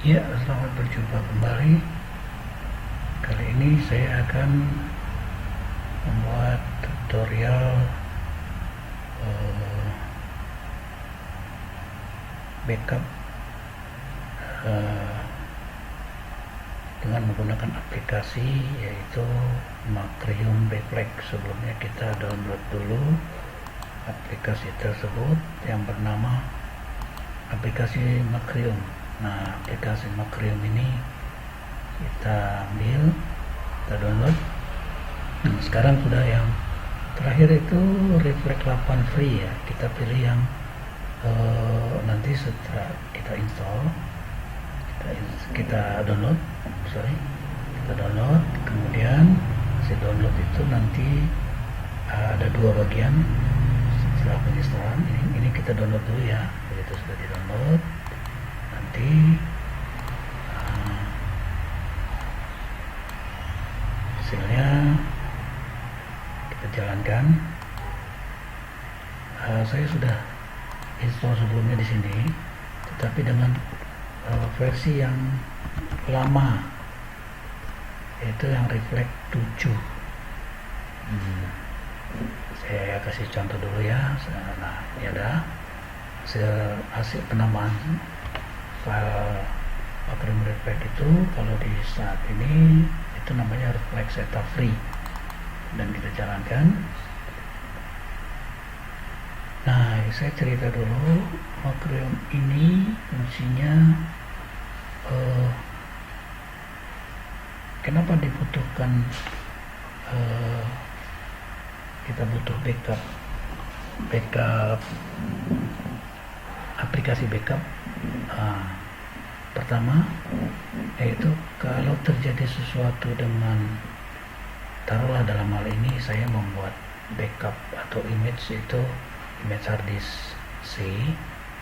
Ya, selamat berjumpa kembali. Kali ini saya akan membuat tutorial eh, backup eh, dengan menggunakan aplikasi yaitu Macrium Backup. Sebelumnya kita download dulu aplikasi tersebut yang bernama aplikasi Macrium. Nah, aplikasi Macrium ini kita ambil, kita download. Sekarang sudah yang terakhir itu Reflect 8 free ya. Kita pilih yang nanti setelah kita install, kita download, kita download. Kemudian si download itu nanti ada dua bagian setelah penginstalan. Ini kita download dulu ya. Begitu sudah di download, nanti hasilnya kita jalankan. Saya sudah install sebelumnya di sini, tetapi dengan versi yang lama, yaitu yang Reflect 7. Saya kasih contoh dulu ya. Nah, ini ada hasil penambahan file Macrium Reflect itu. Kalau di saat ini itu namanya Reflect Setup Free, dan kita jalankan. Nah, saya cerita dulu Macrium ini fungsinya kenapa dibutuhkan, kita butuh backup aplikasi backup. Pertama yaitu kalau terjadi sesuatu dengan, taruhlah dalam hal ini saya membuat backup atau image, itu image hard disk C.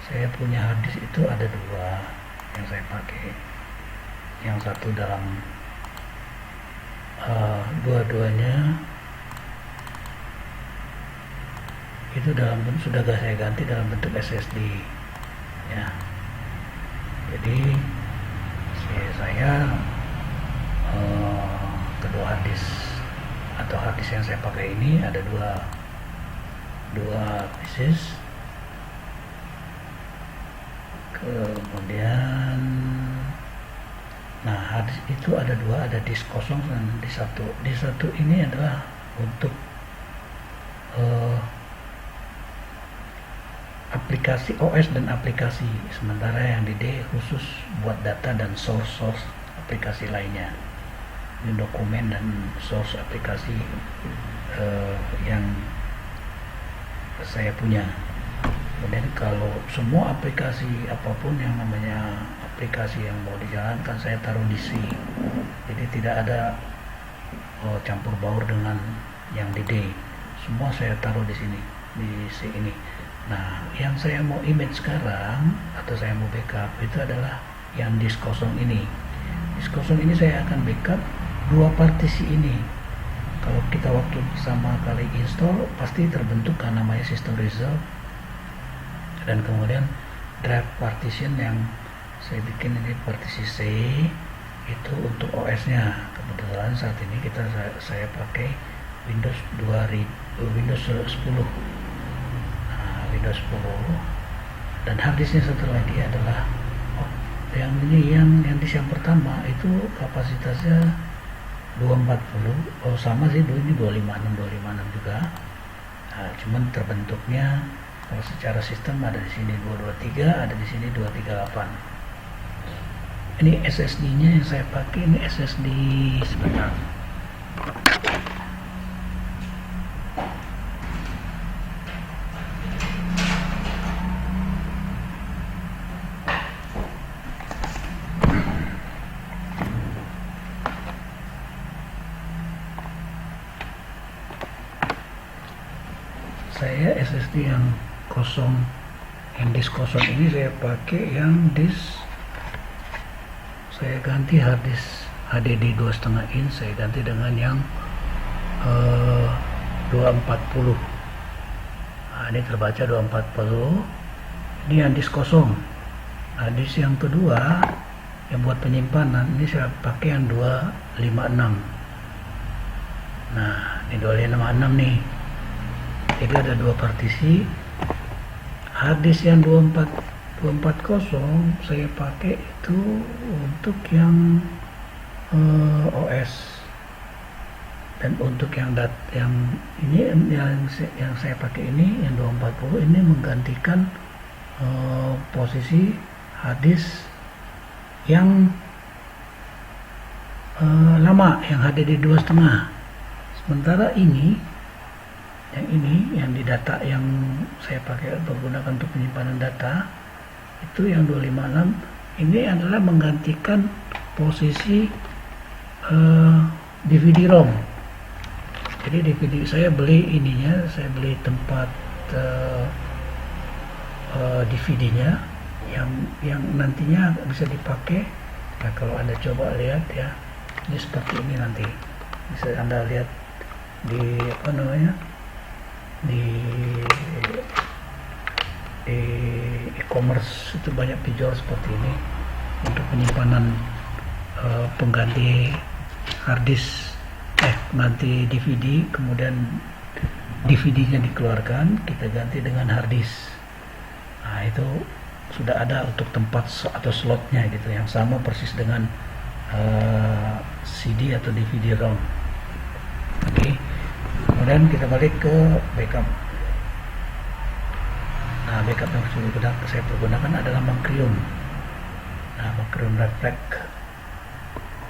Saya punya hard disk itu ada dua yang saya pakai. Yang satu dalam dua-duanya itu sudah saya ganti dalam bentuk SSD ya. Jadi saya kedua hard disk atau hard disk yang saya pakai ini ada dua pieces. Kemudian hard disk itu ada dua, ada disk kosong dan disk satu. Disk satu ini adalah untuk aplikasi OS dan aplikasi, sementara yang di D khusus buat data dan source aplikasi lainnya. Ini dokumen dan source aplikasi yang saya punya. Kemudian kalau semua aplikasi apapun yang namanya aplikasi yang mau dijalankan saya taruh di C. Jadi tidak ada campur baur dengan yang di D. Semua saya taruh di sini, di C ini. Nah, yang saya mau image sekarang atau saya mau backup itu adalah yang disk kosong ini. Disk kosong ini saya akan backup dua partisi ini. Kalau kita waktu pertama kali install pasti terbentuk kan namanya system result, dan kemudian drive partition yang saya bikin ini partisi C itu untuk OS-nya. Kebetulan saat ini saya pakai Windows 10. Windows 10, dan harddisknya satu lagi adalah yang disk yang pertama itu kapasitasnya 240. Sama sih, ini 256 juga. Cuman terbentuknya kalau secara sistem ada di sini 223, ada di sini 238. Ini SSD-nya yang saya pakai, ini SSD sebentar. Saya SSD yang kosong, yang disk kosong ini saya pakai yang disk, saya ganti hard disk HDD 2,5 inch, saya ganti dengan yang 240. Ini terbaca 240. Ini yang disk kosong. Disk yang kedua yang buat penyimpanan ini saya pakai yang 256. Nah, ini 256 nih. Jadi ada dua partisi. Harddisk yang 240 saya pakai itu untuk yang OS, dan untuk yang ini yang saya pakai ini yang 240 ini menggantikan posisi harddisk yang lama yang ada di 2,5. Sementara ini yang di data yang saya pakai menggunakan untuk penyimpanan data itu yang 256 ini adalah menggantikan posisi DVD-ROM. Jadi DVD saya beli saya beli tempat DVD-nya yang nantinya bisa dipakai. Nah, kalau Anda coba lihat ya, ini seperti ini, nanti bisa Anda lihat di di e-commerce itu banyak dijual seperti ini untuk penyimpanan pengganti harddisk, pengganti DVD, kemudian DVD-nya dikeluarkan, kita ganti dengan harddisk. Nah, itu sudah ada untuk tempat atau slotnya gitu, yang sama persis dengan CD atau DVD-ROM. Oke. Kemudian kita balik ke backup. Nah, backup yang saya pergunakan adalah Macrium. Nah, Macrium Reflect.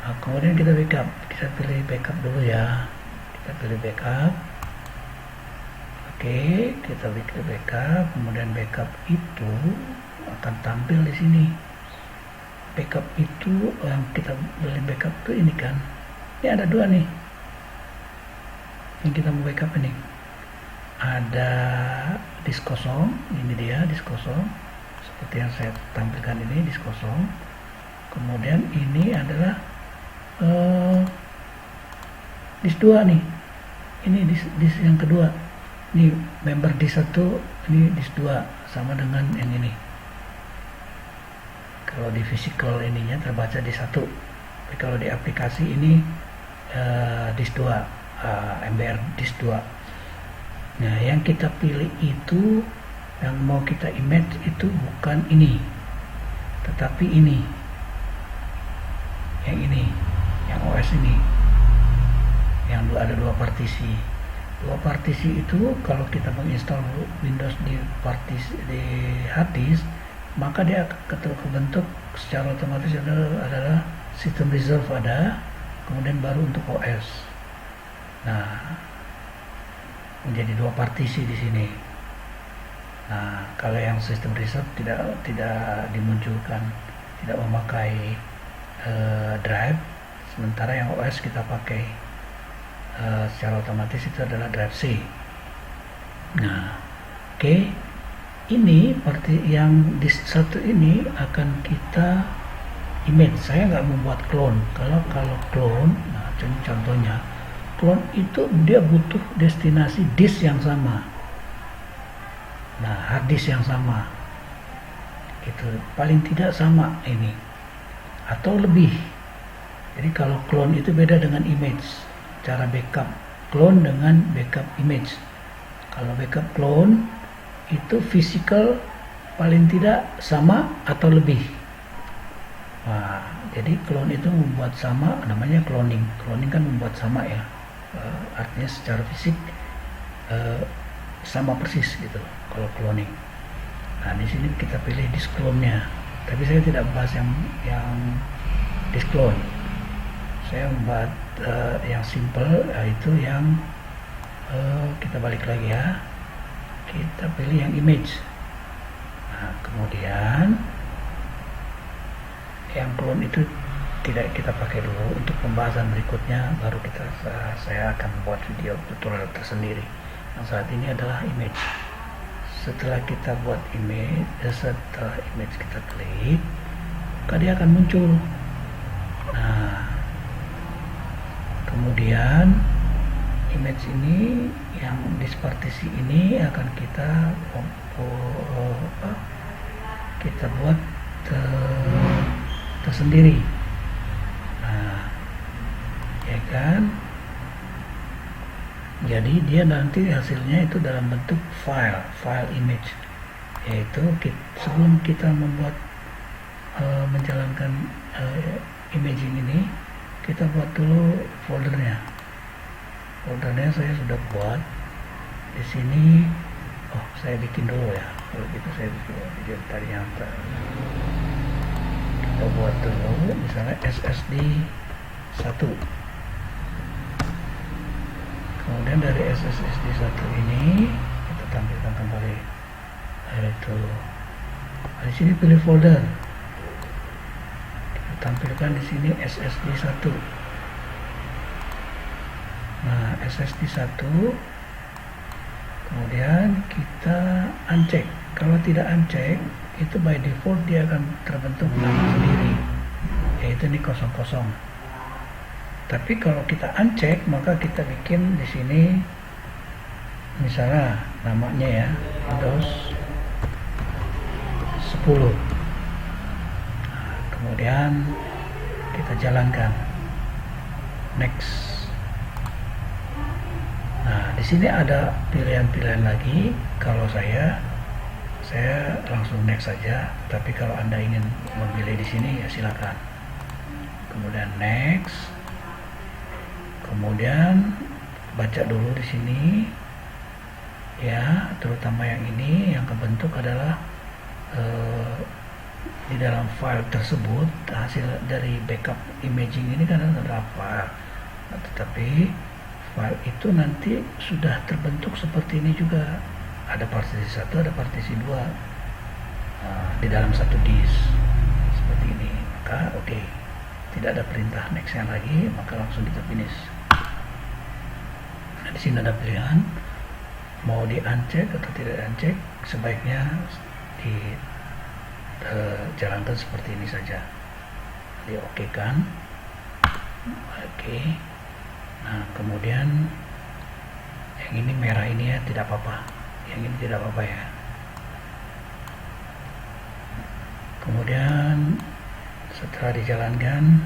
Nah, kemudian kita backup. Kita pilih backup dulu ya. Kita pilih backup. Oke, kita pilih backup. Kemudian backup itu akan tampil di sini. Backup itu yang kita beli backup itu ini kan. Ini ada dua nih. Yang kita mau backup ini. Ada disk kosong, ini dia disk kosong. Seperti yang saya tampilkan ini, disk kosong. Kemudian ini adalah disk 2 nih. Ini disk yang kedua. Ini member disk 1, ini disk 2 sama dengan yang ini. Kalau di physical ininya terbaca di 1. Tapi kalau di aplikasi ini disk 2, MBR disk 2. Nah, yang kita pilih itu, yang mau kita image itu bukan ini, tetapi ini. Yang ini, yang OS ini. Yang ada dua partisi. Dua partisi itu kalau kita menginstal Windows di hard disk, maka dia kebentuk secara otomatis adalah system reserve ada, kemudian baru untuk OS. Nah, menjadi dua partisi di sini. Nah, kalau yang sistem reserve tidak dimunculkan, tidak memakai drive, sementara yang OS kita pakai secara otomatis itu adalah drive C. Nah, oke. Ini parti yang di satu ini akan kita image. Saya nggak membuat clone. Kalau clone, nah contohnya clone itu dia butuh destinasi disk yang sama. Nah, hard disk yang sama. Itu paling tidak sama ini atau lebih. Jadi kalau clone itu beda dengan image. Cara backup clone dengan backup image. Kalau backup clone itu physical paling tidak sama atau lebih. Nah, jadi clone itu membuat sama, namanya cloning. Cloning kan membuat sama ya. Artinya secara fisik sama persis gitu kalau cloning. Nah, di sini kita pilih disk clone-nya. Tapi saya tidak bahas yang disk clone. Saya membuat yang simple, yaitu yang kita balik lagi ya. Kita pilih yang image. Nah, kemudian yang clone itu tidak kita pakai dulu. Untuk pembahasan berikutnya baru saya akan buat video tutorial tersendiri. Yang saat ini adalah image. Setelah kita buat image, setelah image kita klik, maka dia akan muncul. Nah, kemudian image ini yang disk partisi ini akan kita buat tersendiri. Nah, ya kan? Jadi dia nanti hasilnya itu dalam bentuk file image, yaitu sebelum kita membuat menjalankan imaging ini, kita buat dulu foldernya. Foldernya saya sudah buat di sini. Oh, saya bikin dulu ya. Kalau gitu saya bikin video tadi yang kita buat dulu, misalnya SSD 1. Kemudian dari SSD 1 ini kita tampilkan kembali, yaitu di sini pilih folder. Kita tampilkan di sini SSD 1. Nah, SSD 1, kemudian kita uncheck. Kalau tidak uncheck, itu by default dia akan terbentuk nama sendiri, yaitu ini 00. Tapi kalau kita uncheck, maka kita bikin di sini misalnya namanya ya Windows 10. Nah, kemudian kita jalankan next. Nah, di sini ada pilihan-pilihan lagi. Kalau saya langsung next saja. Tapi kalau Anda ingin memilih di sini ya silakan. Kemudian next. Kemudian baca dulu di sini ya, terutama yang ini yang kebentuk adalah di dalam file tersebut hasil dari backup imaging ini kan adalah file. Nah, tetapi file itu nanti sudah terbentuk seperti ini juga, ada partisi 1, ada partisi 2 di dalam satu disk seperti ini. Maka oke, tidak ada perintah next yang lagi, maka langsung kita finish. Nah, di sini ada pilihan mau di uncheck atau tidak uncheck. Sebaiknya dijalankan seperti ini saja. Di oke kan? Oke. Nah, kemudian yang ini merah ini ya tidak apa-apa, yang ini tidak apa-apa ya. Kemudian setelah dijalankan,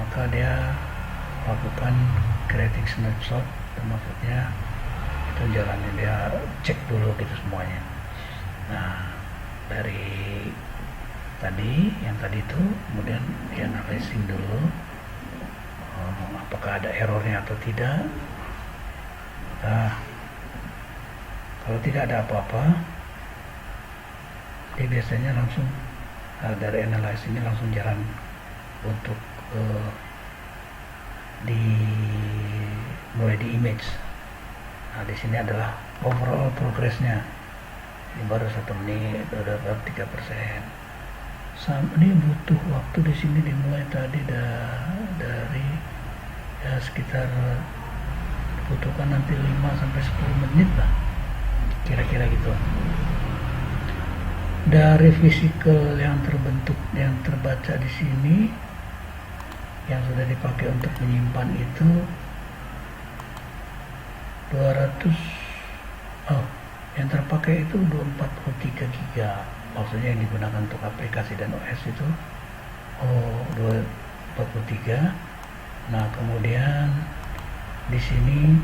maka dia lakukan creating snapshot, maksudnya itu jalannya dia cek dulu gitu semuanya. Nah, dari yang tadi itu kemudian dia analyzing dulu apakah ada errornya atau tidak. Nah, kalau tidak ada apa-apa, dia biasanya langsung dari analyze ini langsung jalan untuk mulai di image. Nah, di sini adalah overall progressnya. Ini baru 1 menit, udah 3%. Ini butuh waktu di sini dimulai tadi dari ya sekitar dibutuhkan nanti 5-10 menit lah, kira-kira gitu. Dari physical yang terbentuk, yang terbaca di sini, yang sudah dipakai untuk menyimpan itu 200, yang terpakai itu 243 GB, maksudnya yang digunakan untuk aplikasi dan OS itu 243. Nah, kemudian di sini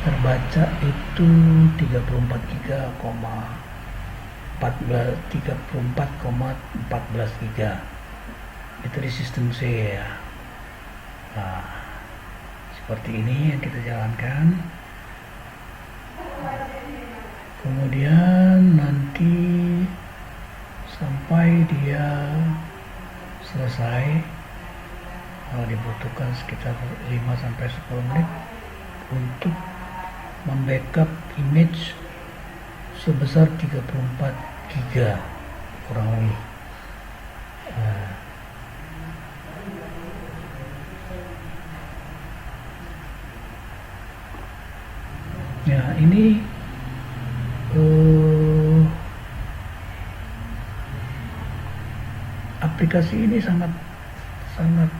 terbaca itu 34,14 GB. Itu di sistem C ya. Nah, seperti ini yang kita jalankan. Kemudian nanti sampai dia selesai, dibutuhkan sekitar 5-10 menit untuk membackup image sebesar 34 GB kurang lebih. Ya, ini aplikasi ini sangat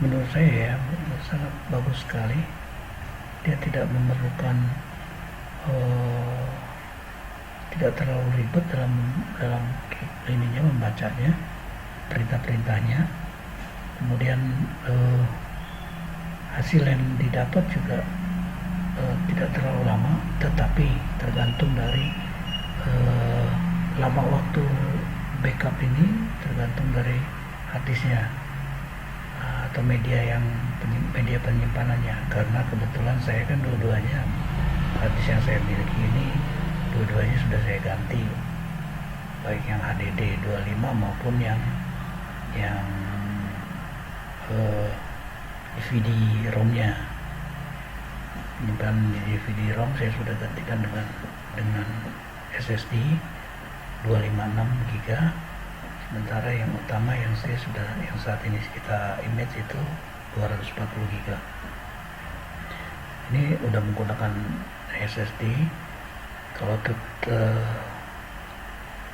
menurut saya ya, sangat bagus sekali. Dia tidak memerlukan tidak terlalu ribet dalam ininya membacanya. perintah-perintahnya. Kemudian hasil yang didapat juga tidak terlalu lama, tetapi tergantung dari lama waktu backup ini, tergantung dari harddisknya atau media penyimpanannya. Karena kebetulan saya kan dua-duanya harddisk yang saya miliki ini dua-duanya sudah saya ganti, baik yang HDD 25 maupun yang DVD ROM-nya. Penyimpanan di DVD ROM saya sudah gantikan dengan SSD 256 GB. Sementara yang utama yang saat ini kita image itu 240 GB. Ini udah menggunakan SSD. Kalau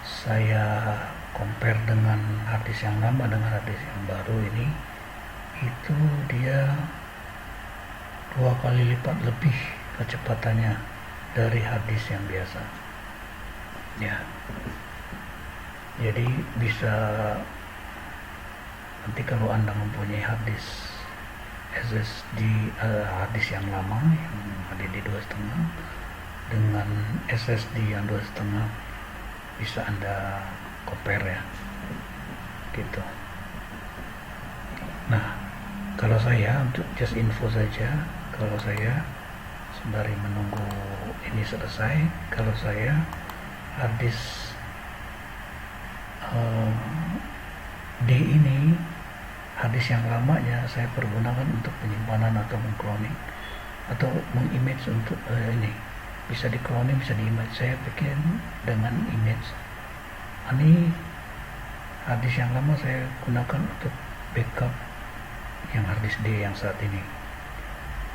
saya compare dengan harddisk yang lama dengan harddisk yang baru ini, itu dia 2 kali lipat lebih kecepatannya dari harddisk yang biasa. Ya, jadi bisa nanti kalau Anda mempunyai harddisk SSD harddisk yang lama yang HDD 2,5 dengan SSD yang 2,5, bisa Anda compare ya, gitu. Nah, kalau saya, untuk just info saja, kalau saya sembari menunggu ini selesai, kalau saya harddisk D ini, harddisk yang lamanya saya pergunakan untuk penyimpanan atau mengcloning atau mengimage untuk ini bisa di cloning, bisa di image. Saya bikin dengan image. Ini harddisk yang lama saya gunakan untuk backup yang harddisk D yang saat ini.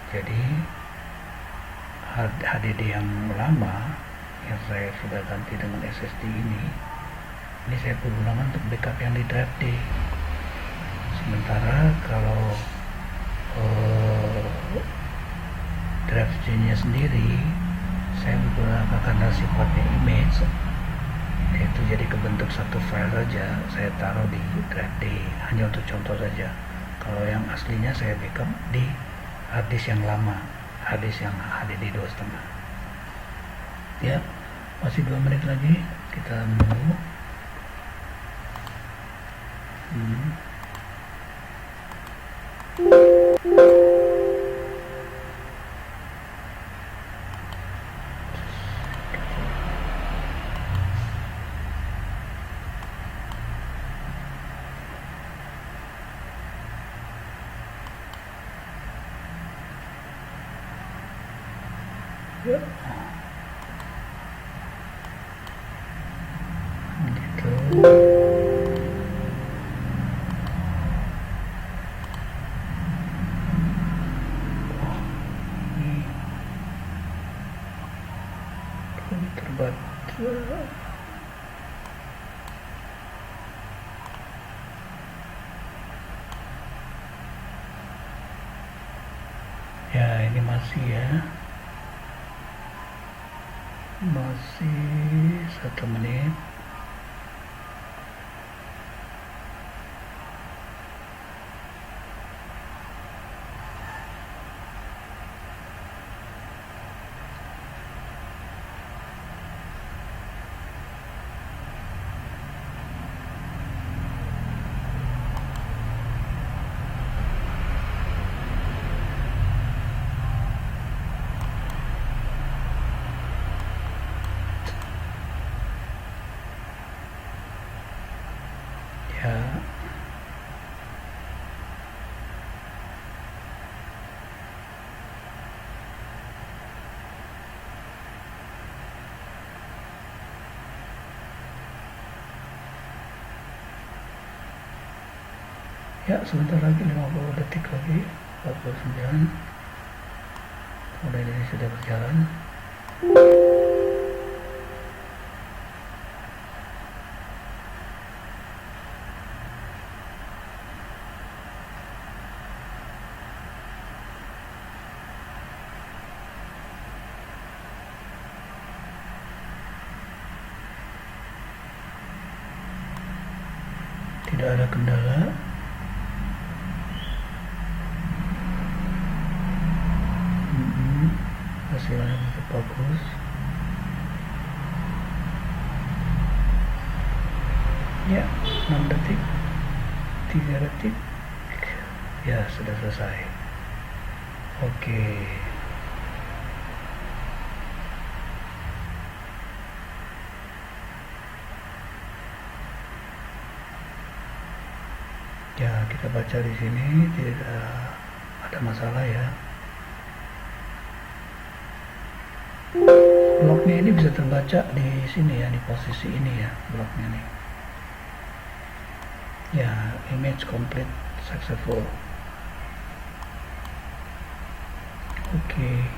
Jadi HDD yang lama yang saya sudah ganti dengan SSD ini saya gunakan untuk backup yang di drive D. Sementara kalau drive D-nya sendiri saya menggunakan karena sifatnya image, yaitu jadi kebentuk satu file saja, saya taruh di drive D, hanya untuk contoh saja. Kalau yang aslinya saya backup di harddisk yang lama, harddisk yang HDD 2,5. Ya, masih 2 menit lagi kita menunggu. Ya. Gitu. Ini terbaca. Ya, ini masih ya. Masih 1 menit. Ya, ya, sebentar lagi, 50 detik lagi, 49. Kemudian ini sudah berjalan. tidak ada kendala. Hasilnya tetap bagus. Ya, 6 detik, 3 detik, ya sudah selesai. Oke. Ya, kita baca di sini tidak ada masalah ya. Bloknya ini bisa terbaca di sini ya, di posisi ini ya, bloknya nih. Ya, image complete successful. Oke.